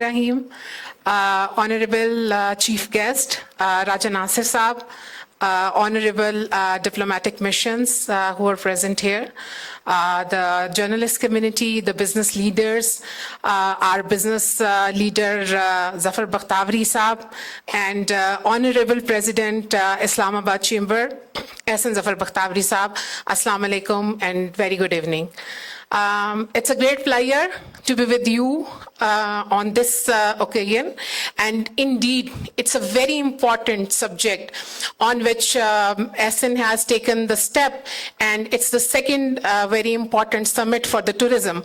Rahim, Honorable Chief Guest, Raja Nasir Saab, Honorable diplomatic missions who are present here, the journalist community, the business leaders, our business leader Zafar Bakhtawari Saab, and Honorable President Islamabad Chamber, SN Zafar Bakhtawari Saab, Assalamu alaikum and very good evening. It's a great pleasure to be with you on this occasion, and indeed it's a very important subject on which SN has taken the step, and it's the second very important summit for the tourism,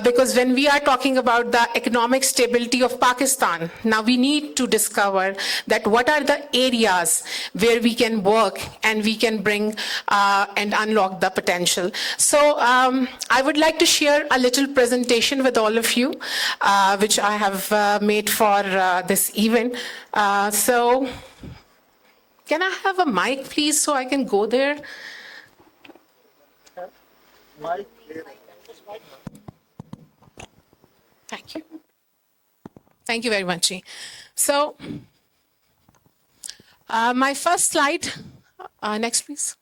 because when we are talking about the economic stability of Pakistan, now we need to discover that what are the areas where we can work and we can bring and unlock the potential. So I would like to share a little presentation with all of you, which I have made for this event. So can I have a mic, please, so I can go there? Thank you. Thank you very much. So my first slide, next please.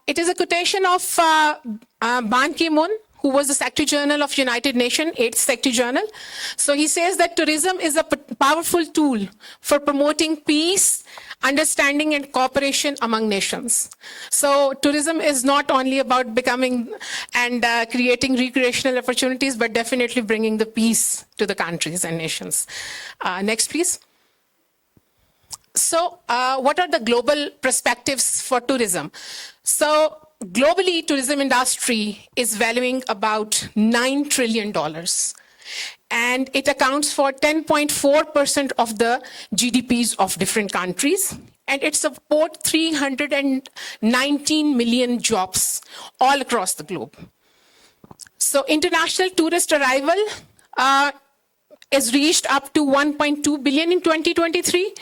It is a quotation of Ban Ki-moon, who was the Secretary General of United Nations, 8th Secretary General. So he says that tourism is a powerful tool for promoting peace, understanding and cooperation among nations. So tourism is not only about becoming and creating recreational opportunities, but definitely bringing the peace to the countries and nations. Next, please. So what are the global perspectives for tourism? So globally, tourism industry is valuing about $9 trillion. And it accounts for 10.4% of the GDPs of different countries. And it supports 319 million jobs all across the globe. So international tourist arrival is reached up to 1.2 billion in 2023.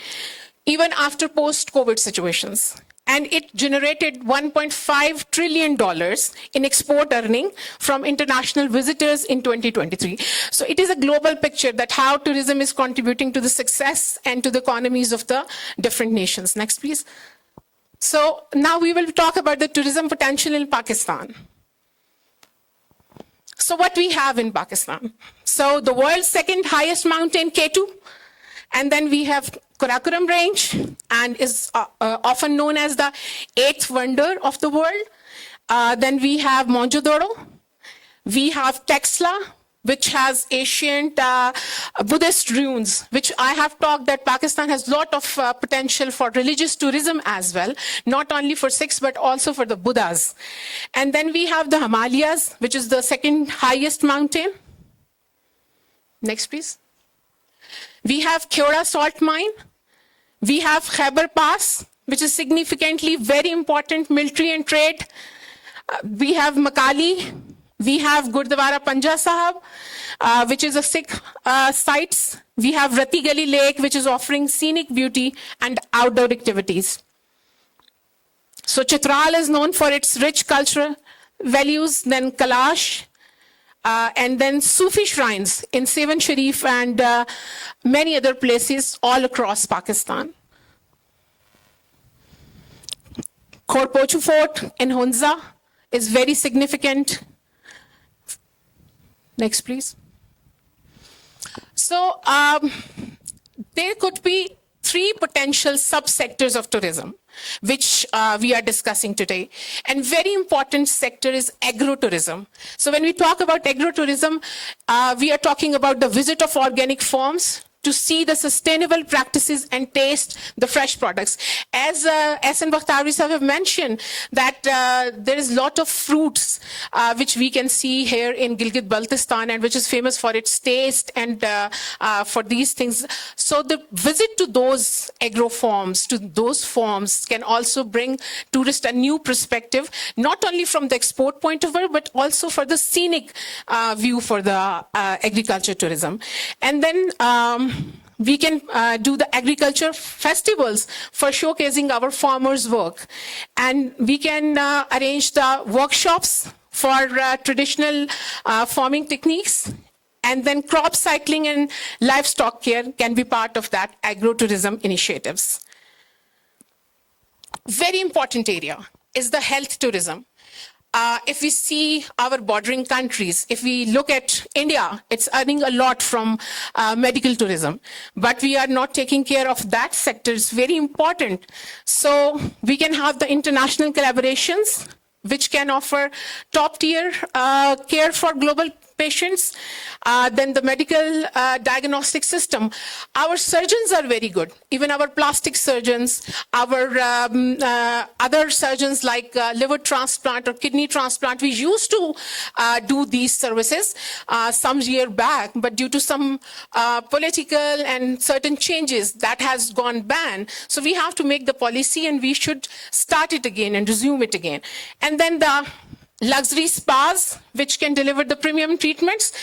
Even after post-COVID situations. And it generated $1.5 trillion in export earning from international visitors in 2023. So it is a global picture that how tourism is contributing to the success and to the economies of the different nations. Next, please. So now we will talk about the tourism potential in Pakistan. So what we have in Pakistan. So the world's second highest mountain, K2. And then we have Karakoram Range, and is often known as the 8th wonder of the world. Then we have Mohenjo-daro. We have Texla, which has ancient Buddhist ruins, which I have talked that Pakistan has a lot of potential for religious tourism as well, not only for Sikhs, but also for the Buddhas. And then we have the Himalayas, which is the second highest mountain. Next, please. We have Khyora salt mine. We have Khyber Pass, which is significantly very important military and trade. We have Makali. We have Gurdwara Panja Sahib, which is a Sikh sites. We have Rati Gali Lake, which is offering scenic beauty and outdoor activities. So Chitral is known for its rich cultural values. Then Kailash. And then Sufi shrines in Sevan Sharif and many other places all across Pakistan. Khorpochu Fort in Hunza is very significant. Next, please. So there could be 3 potential subsectors of tourism, which we are discussing today. And very important sector is agro-tourism. So when we talk about agro-tourism, we are talking about the visit of organic farms to see the sustainable practices and taste the fresh products. As SN Bakhtawari Sahib have mentioned, that there is a lot of fruits which we can see here in Gilgit-Baltistan, and which is famous for its taste and for these things. So the visit to those agro farms, to those farms, can also bring tourists a new perspective, not only from the export point of view, but also for the scenic view for the agriculture tourism. And then we can do the agriculture festivals for showcasing our farmers' work. And we can arrange the workshops for traditional farming techniques. And then crop cycling and livestock care can be part of that agro-tourism initiatives. Very important area is the health tourism. If we see our bordering countries, if we look at India, it's earning a lot from medical tourism, but we are not taking care of that sector. It's very important. So we can have the international collaborations, which can offer top-tier care for global patients. Then the medical diagnostic system. Our surgeons are very good. Even our plastic surgeons, our other surgeons like liver transplant or kidney transplant, we used to do these services some year back, but due to some political and certain changes, that has gone banned. So we have to make the policy and we should start it again and resume it again. And then the luxury spas, which can deliver the premium treatments,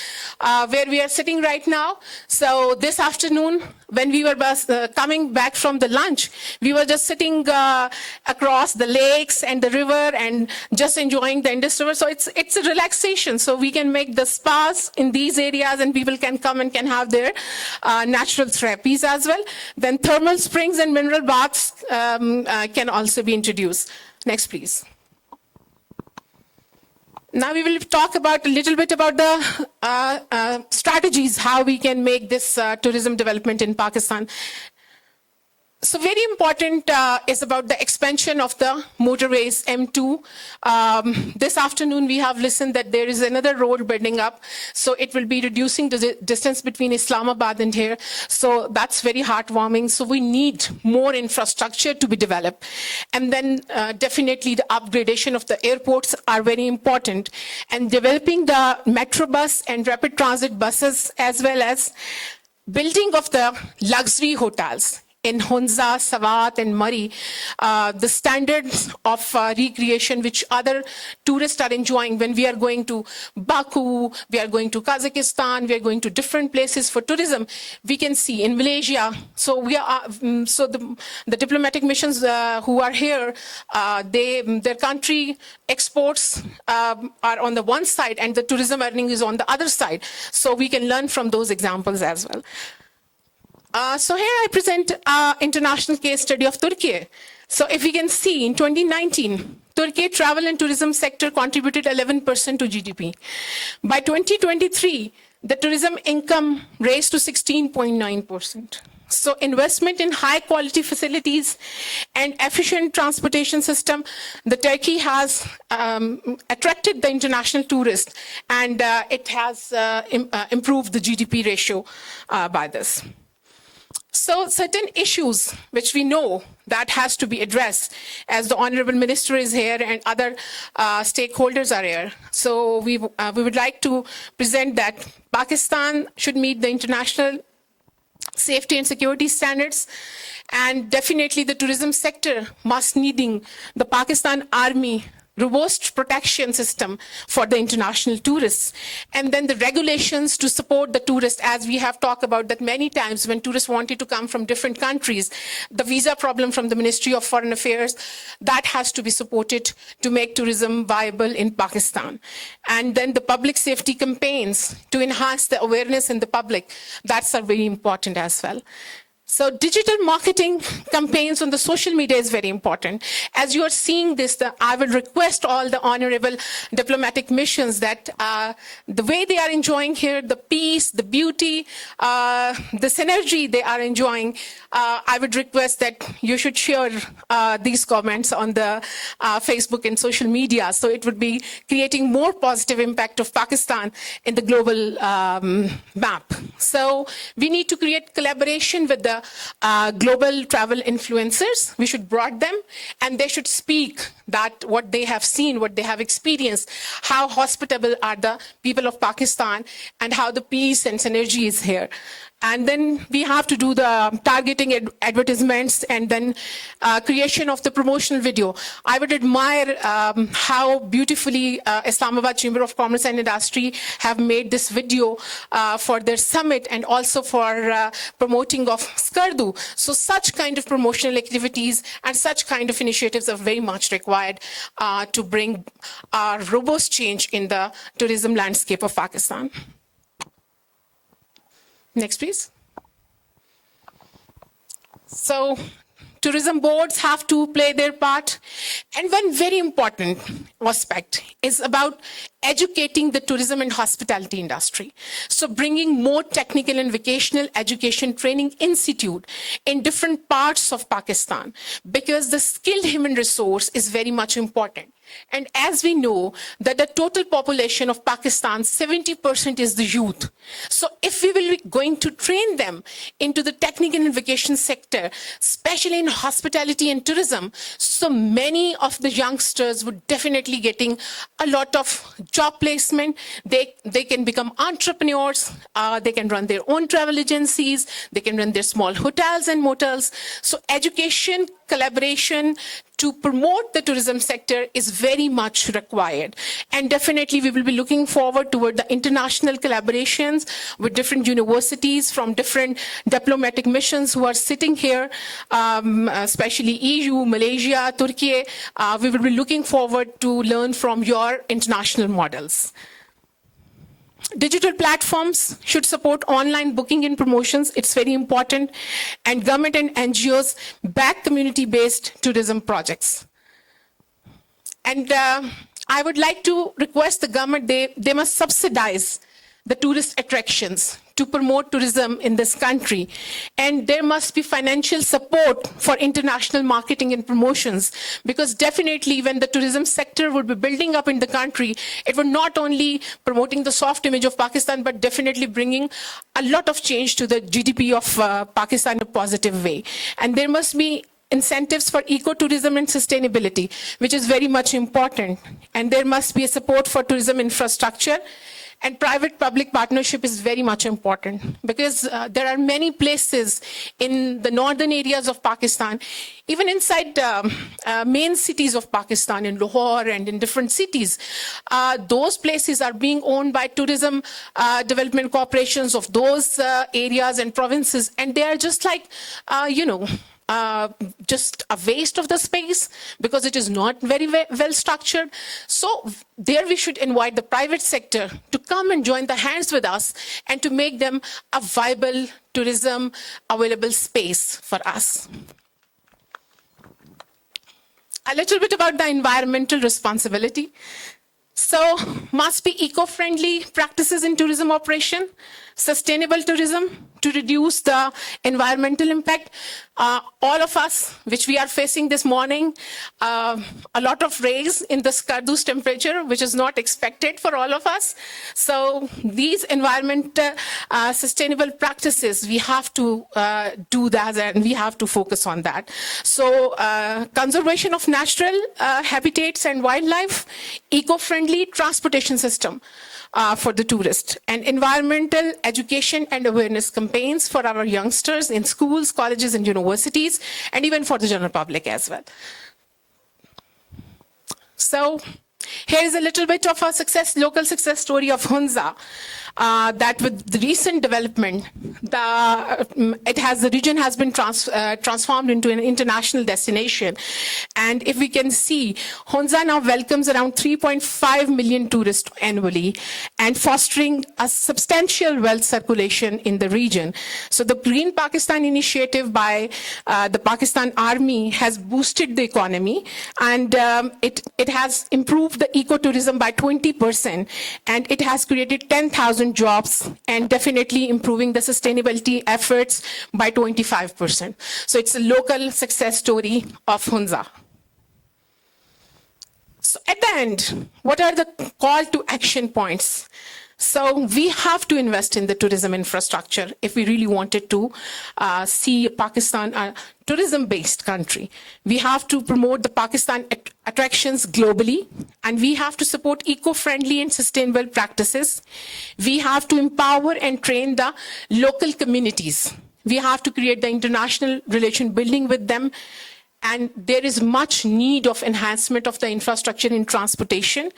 where we are sitting right now. So this afternoon, when we were coming back from the lunch, we were just sitting across the lakes and the river and just enjoying the Indus River. So it's a relaxation. So we can make the spas in these areas and people can come and can have their natural therapies as well. Then thermal springs and mineral baths can also be introduced. Next, please. Now we will talk about a little bit about the strategies, how we can make this tourism development in Pakistan. So very important is about the expansion of the motorways M2. This afternoon we have listened that there is another road building up. So it will be reducing the distance between Islamabad and here. So that's very heartwarming. So we need more infrastructure to be developed. And then definitely the upgradation of the airports are very important. And developing the metro bus and rapid transit buses, as well as building of the luxury hotels in Hunza, Sawat, and Murree, the standards of recreation which other tourists are enjoying when we are going to Baku, we are going to Kazakhstan, we are going to different places for tourism. We can see in Malaysia. So we are, so the diplomatic missions who are here, their country exports are on the one side and the tourism earning is on the other side. So we can learn from those examples as well. So here I present international case study of Turkey. So if we can see in 2019, Turkey travel and tourism sector contributed 11% to GDP. By 2023, the tourism income raised to 16.9%. So investment in high quality facilities and efficient transportation system, the Turkey has attracted the international tourists and it has improved the GDP ratio by this. So certain issues which we know that has to be addressed, as the Honorable Minister is here and other stakeholders are here. So we would like to present that Pakistan should meet the international safety and security standards, and definitely the tourism sector must needing the Pakistan Army robust protection system for the international tourists, and then the regulations to support the tourists, as we have talked about that many times when tourists wanted to come from different countries, the visa problem from the Ministry of Foreign Affairs, that has to be supported to make tourism viable in Pakistan. And then the public safety campaigns to enhance the awareness in the public, that's very important as well. So digital marketing campaigns on the social media is very important. As you are seeing this, I will request all the honorable diplomatic missions that the way they are enjoying here, the peace, the beauty, the synergy they are enjoying, I would request that you should share these comments on the Facebook and social media. So it would be creating more positive impact of Pakistan in the global map. So we need to create collaboration with the global travel influencers. We should broad them and they should speak that what they have seen, what they have experienced, how hospitable are the people of Pakistan and how the peace and synergy is here. And then we have to do the targeting advertisements and then creation of the promotional video. I would admire how beautifully Islamabad Chamber of Commerce and Industry have made this video for their summit and also for promoting of Skardu. So such kind of promotional activities and such kind of initiatives are very much required to bring a robust change in the tourism landscape of Pakistan. Next, please. So tourism boards have to play their part. And one very important aspect is about educating the tourism and hospitality industry. So bringing more technical and vocational education training institute in different parts of Pakistan, because the skilled human resource is very much important. And as we know that the total population of Pakistan, 70% is the youth. So if we will be going to train them into the technical and vocation sector, especially in hospitality and tourism, so many of the youngsters would definitely getting a lot of job placement. They can become entrepreneurs. They can run their own travel agencies. They can run their small hotels and motels. So education, collaboration to promote the tourism sector is very much required. And definitely we will be looking forward toward the international collaborations with different universities from different diplomatic missions who are sitting here, especially EU, Malaysia, Turkey. We will be looking forward to learn from your international models. Digital platforms should support online booking and promotions. It's very important. And government and NGOs back community-based tourism projects. And I would like to request the government, they must subsidize the tourist attractions to promote tourism in this country. And there must be financial support for international marketing and promotions, because definitely when the tourism sector would be building up in the country, it would not only promoting the soft image of Pakistan, but definitely bringing a lot of change to the GDP of Pakistan in a positive way. And there must be incentives for ecotourism and sustainability, which is very much important. And there must be a support for tourism infrastructure. And private-public partnership is very much important, because there are many places in the northern areas of Pakistan, even inside main cities of Pakistan, in Lahore and in different cities. Those places are being owned by tourism development corporations of those areas and provinces. And they are just like, just a waste of the space, because it is not very well structured. So there we should invite the private sector to come and join the hands with us and to make them a viable tourism available space for us. A little bit about the environmental responsibility. So must be eco-friendly practices in tourism operation, sustainable tourism to reduce the environmental impact. All of us, which we are facing this morning, a lot of rays in the Skardus temperature, which is not expected for all of us. So these environmental sustainable practices, we have to do that, and we have to focus on that. So conservation of natural habitats and wildlife, eco-friendly transportation system for the tourist, and environmental education and awareness campaigns for our youngsters in schools, colleges, and universities, and even for the general public as well. So here is a little bit of a local success story of Hunza. That with the recent development, the region has been transformed into an international destination. And if we can see, Hunza now welcomes around 3.5 million tourists annually and fostering a substantial wealth circulation in the region. So the Green Pakistan initiative by the Pakistan Army has boosted the economy, and it has improved the ecotourism by 20%, and it has created 10,000 jobs and definitely improving the sustainability efforts by 25%. So it's a local success story of Hunza. So at the end, what are the call to action points? So we have to invest in the tourism infrastructure if we really wanted to see Pakistan a tourism-based country. We have to promote the Pakistan attractions globally, and we have to support eco-friendly and sustainable practices. We have to empower and train the local communities. We have to create the international relation building with them. And there is much need of enhancement of the infrastructure in transportation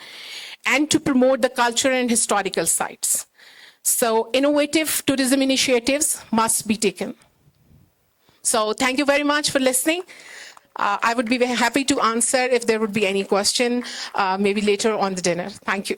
and to promote the cultural and historical sites. So innovative tourism initiatives must be taken. So thank you very much for listening. I would be very happy to answer if there would be any question, maybe later on the dinner. Thank you.